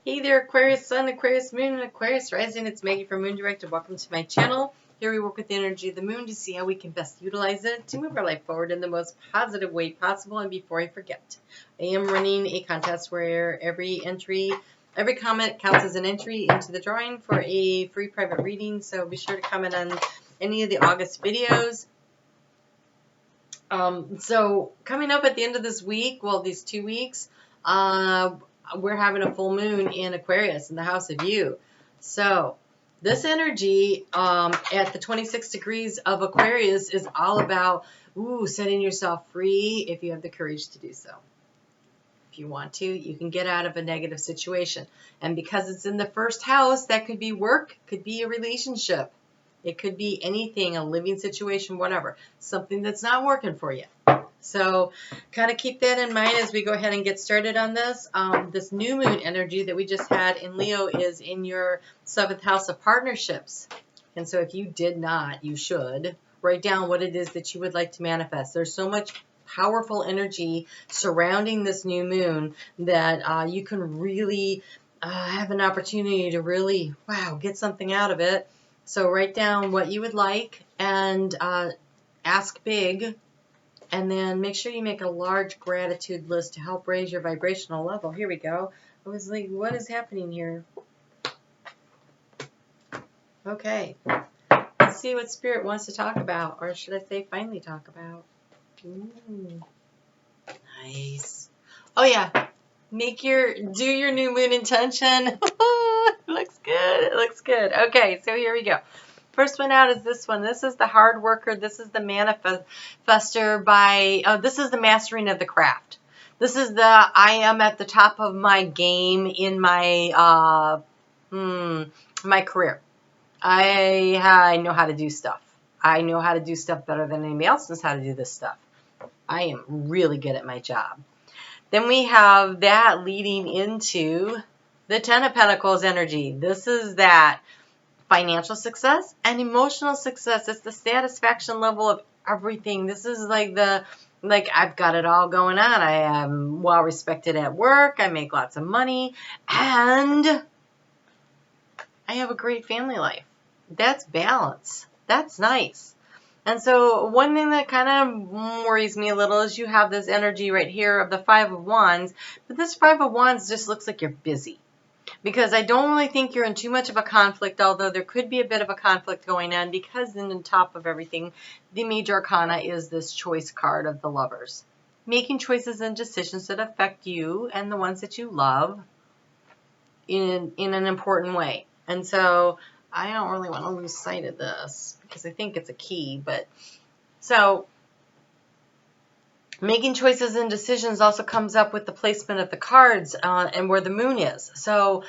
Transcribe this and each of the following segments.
Hey there, Aquarius Sun, Aquarius Moon, and Aquarius Rising. It's Maggie from Moondirected. Welcome to my channel. Here we work with the energy of the moon to see how we can best utilize it to move our life forward in the most positive way possible. And before I forget, I am running a contest where every comment counts as an entry into the drawing for a free private reading. So be sure to comment on any of the August videos. So coming up at the end of this week, well, these 2 weeks, we're having a full moon in Aquarius in the house of you. So this energy at the 26 degrees of Aquarius is all about setting yourself free if you have the courage to do so. If you want to, you can get out of a negative situation. And because it's in the first house, that could be work, could be a relationship. It could be anything, a living situation, whatever. Something that's not working for you. So kind of keep that in mind as we go ahead and get started on this. This new moon energy that we just had in Leo is in your 7th house of partnerships. And so if you did not, you should write down what it is that you would like to manifest. There's so much powerful energy surrounding this new moon that you can really have an opportunity to really, get something out of it. So write down what you would like and ask big. And then make sure you make a large gratitude list to help raise your vibrational level. Here we go. I was like, what is happening here? Okay. Let's see what Spirit wants to talk about. Or should I say finally talk about? Ooh. Nice. Oh, yeah. Do your new moon intention. It looks good. It looks good. Okay, so here we go. First one out is this one. This is the hard worker. This is the manifester this is the mastering of the craft. This is I am at the top of my game in my my career. I know how to do stuff. I know how to do stuff better than anybody else knows how to do this stuff. I am really good at my job. Then we have that leading into the 10 of Pentacles energy. This is that financial success and emotional success. It's the satisfaction level of everything. This is like I've got it all going on. I am well respected at work. I make lots of money and I have a great family life. That's balance. That's nice. And so one thing that kind of worries me a little is you have this energy right here of the 5 of Wands, but this 5 of Wands just looks like you're busy. Because I don't really think you're in too much of a conflict, although there could be a bit of a conflict going on because then on top of everything, the major arcana is this choice card of the lovers. Making choices and decisions that affect you and the ones that you love in an important way. And so I don't really want to lose sight of this because I think it's a key. But so making choices and decisions also comes up with the placement of the cards and where the moon is. So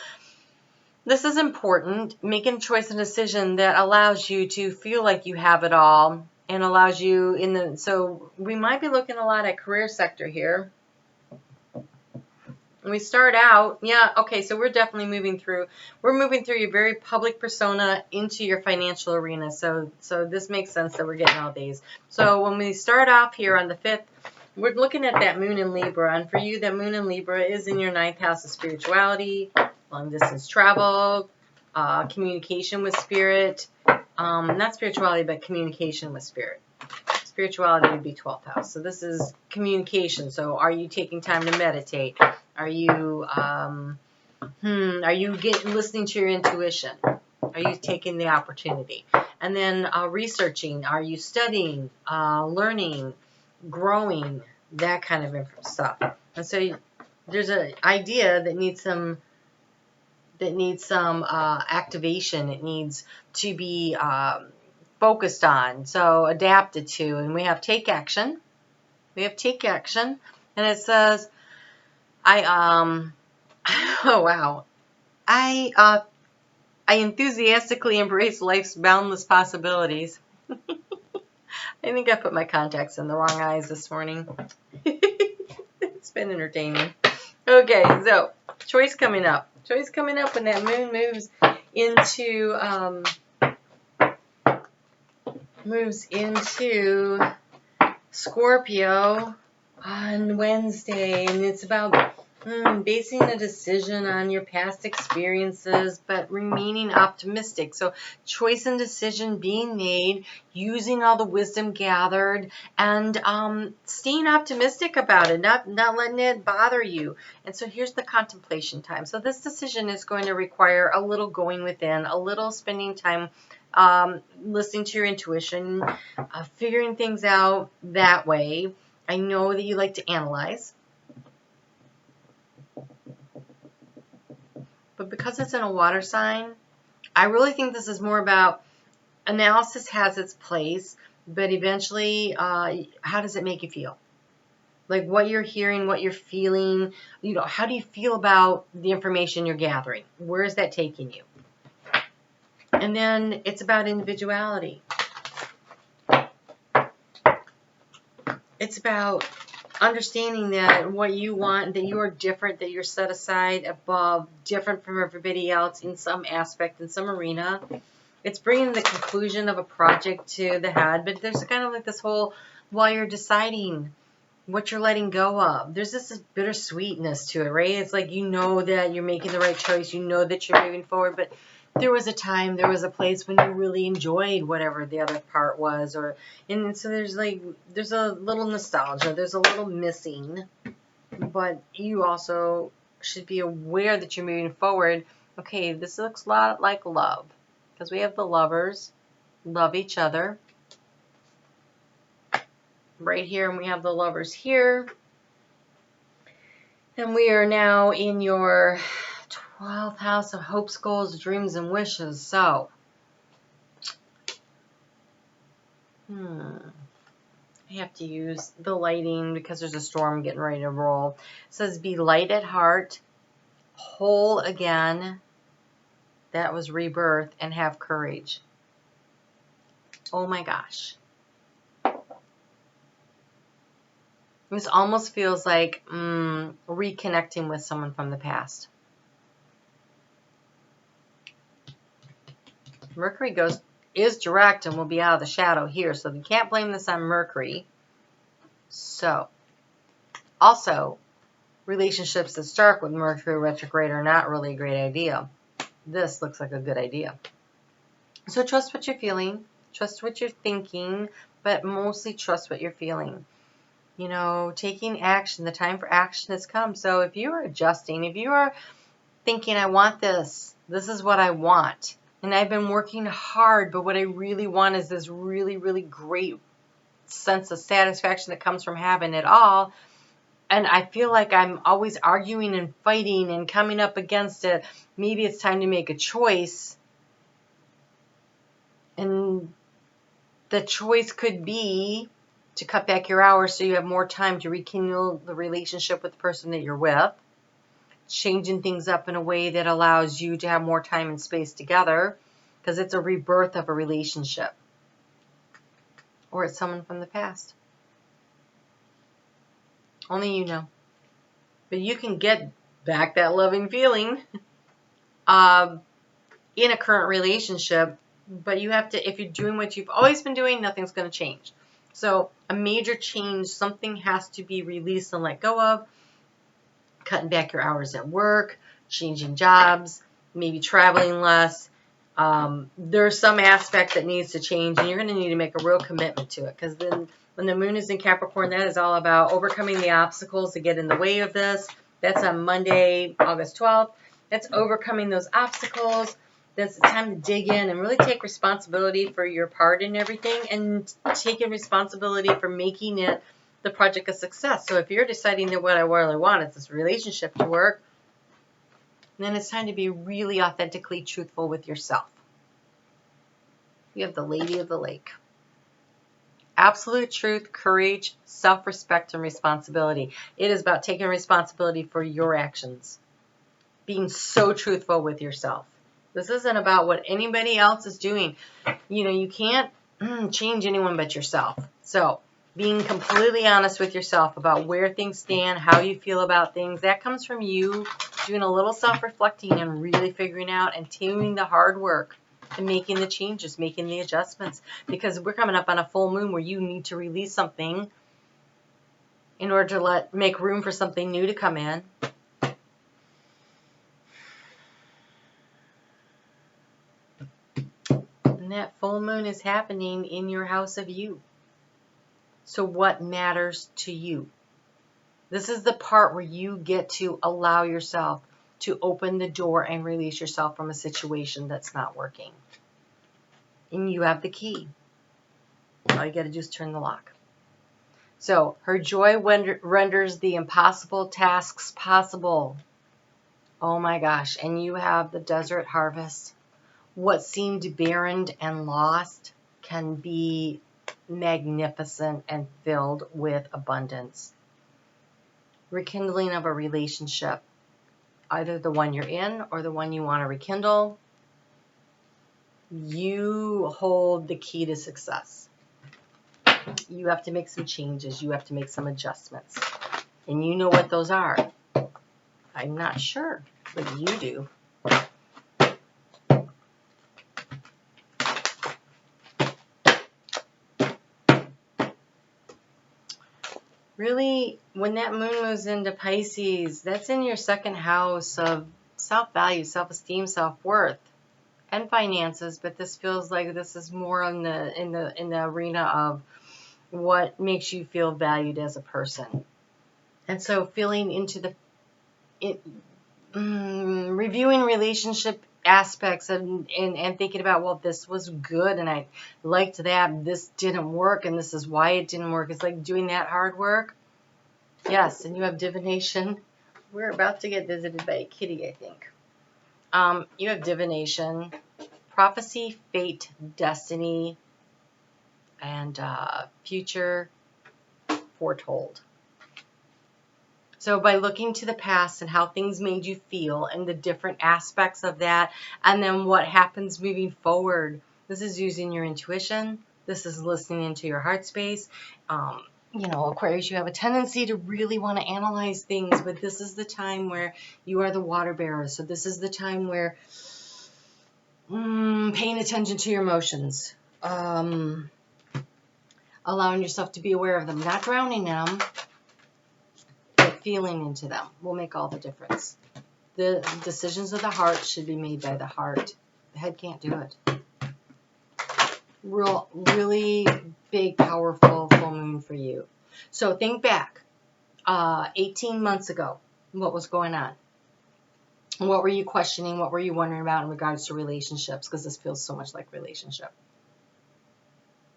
this is important, making a choice and decision that allows you to feel like you have it all and allows you so we might be looking a lot at career sector here. We start out, so we're definitely moving through your very public persona into your financial arena. So this makes sense that we're getting all these. So when we start off here on the 5th, we're looking at that moon in Libra. And for you, that moon in Libra is in your 9th house of spirituality, long distance travel, communication with spirit, not spirituality, but communication with spirit. Spirituality would be 12th house. So this is communication. So are you taking time to meditate? Are you listening to your intuition? Are you taking the opportunity? And then researching. Are you studying, learning, growing, that kind of stuff? And so there's an idea that needs some activation. It needs to be focused on, so adapted to. And we have take action. And it says, I enthusiastically embrace life's boundless possibilities. I think I put my contacts in the wrong eyes this morning. It's been entertaining. Okay, so choice coming up when that moon moves into Scorpio on Wednesday, and it's about Basing a decision on your past experiences, but remaining optimistic. So choice and decision being made, using all the wisdom gathered, and staying optimistic about it, not letting it bother you. And so here's the contemplation time. So this decision is going to require a little going within, a little spending time listening to your intuition, figuring things out that way. I know that you like to analyze. But because it's in a water sign, I really think this is more about analysis has its place, but eventually, how does it make you feel? Like what you're hearing, what you're feeling, how do you feel about the information you're gathering? Where is that taking you? And then it's about individuality. It's about understanding that what you want, that you are different, that you're set aside above, different from everybody else in some aspect, in some arena. It's bringing the conclusion of a project to the head, but there's kind of like this whole, while you're deciding what you're letting go of, there's this bittersweetness to it, right? It's like you know that you're making the right choice, you know that you're moving forward, but there was a time, there was a place when you really enjoyed whatever the other part was, and so there's a little nostalgia, there's a little missing, but you also should be aware that you're moving forward. Okay, this looks a lot like love, because we have the lovers, love each other, right here, and we have the lovers here, and we are now in your 12th house of hopes, goals, dreams, and wishes. So, I have to use the lighting because there's a storm getting ready to roll. It says, be light at heart, whole again. That was rebirth, and have courage. Oh my gosh. This almost feels like reconnecting with someone from the past. Mercury is direct and will be out of the shadow here, so you can't blame this on Mercury. So, also, relationships that start with Mercury retrograde are not really a great idea. This looks like a good idea. So trust what you're feeling, trust what you're thinking, but mostly trust what you're feeling. Taking action, the time for action has come. So if you are adjusting, if you are thinking, I want this is what I want, and I've been working hard, but what I really want is this really, really great sense of satisfaction that comes from having it all, and I feel like I'm always arguing and fighting and coming up against it, maybe it's time to make a choice. And the choice could be to cut back your hours so you have more time to rekindle the relationship with the person that you're with, changing things up in a way that allows you to have more time and space together, because it's a rebirth of a relationship, or it's someone from the past. Only you know. But you can get back that loving feeling in a current relationship, but you have to, if you're doing what you've always been doing, nothing's going to change. So a major change, something has to be released and let go of. Cutting back your hours at work, changing jobs, maybe traveling less. There's some aspect that needs to change, and you're going to need to make a real commitment to it, because then when the moon is in Capricorn, that is all about overcoming the obstacles that get in the way of this. That's on Monday, August 12th. That's overcoming those obstacles. That's the time to dig in and really take responsibility for your part in everything, and taking responsibility for making it the project a success. So if you're deciding that what I really want is this relationship to work, then it's time to be really authentically truthful with yourself. You have the Lady of the Lake. Absolute truth, courage, self-respect, and responsibility. It is about taking responsibility for your actions. Being so truthful with yourself. This isn't about what anybody else is doing. You can't change anyone but yourself. So being completely honest with yourself about where things stand, how you feel about things, that comes from you doing a little self-reflecting and really figuring out and doing the hard work and making the changes, making the adjustments. Because we're coming up on a full moon where you need to release something in order to make room for something new to come in. And that full moon is happening in your house of you. So what matters to you? This is the part where you get to allow yourself to open the door and release yourself from a situation that's not working. And you have the key. All you got to do is turn the lock. So her joy renders the impossible tasks possible. Oh my gosh. And you have the desert harvest. What seemed barren and lost can be magnificent and filled with abundance. Rekindling of a relationship, either the one you're in or the one you want to rekindle. You hold the key to success. You have to make some changes. You have to make some adjustments. And you know what those are. I'm not sure, but you do. Really, when that moon moves into Pisces, that's in your second house of self-value, self-esteem, self-worth, and finances. But this feels like this is more in the arena of what makes you feel valued as a person. And so feeling into reviewing relationship aspects and thinking about, well, this was good and I liked that, this didn't work and this is why it didn't work. It's like doing that hard work. Yes, and you have divination. We're about to get visited by a kitty, I think. You have divination, prophecy, fate, destiny, and future foretold. So by looking to the past and how things made you feel and the different aspects of that, and then what happens moving forward, this is using your intuition. This is listening into your heart space. You know, Aquarius, you have a tendency to really want to analyze things, but this is the time where you are the water bearer. So this is the time where paying attention to your emotions, allowing yourself to be aware of them, not drowning them, but feeling into them will make all the difference. The decisions of the heart should be made by the heart. The head can't do it. Really big, powerful full moon for you. So think back, 18 months ago, what was going on? What were you questioning? What were you wondering about in regards to relationships? Because this feels so much like relationship.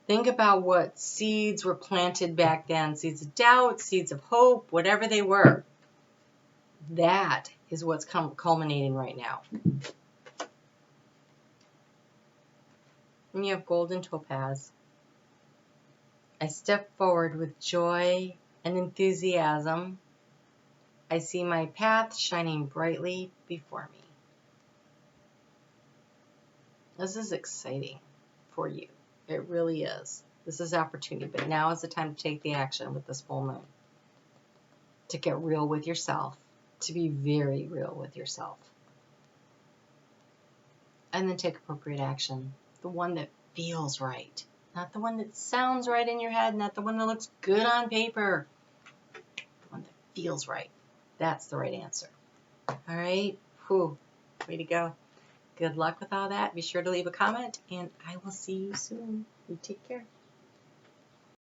Think about what seeds were planted back then. Seeds of doubt, seeds of hope, whatever they were. That is what's culminating right now. And you have golden topaz. I step forward with joy and enthusiasm. I see my path shining brightly before me. This is exciting for you. It really is. This is opportunity, but now is the time to take the action with this full moon. To get real with yourself. To be very real with yourself. And then take appropriate action. The one that feels right. Not the one that sounds right in your head. Not the one that looks good on paper. The one that feels right. That's the right answer. All right? Whew. Way to go. Good luck with all that. Be sure to leave a comment, and I will see you soon. You take care.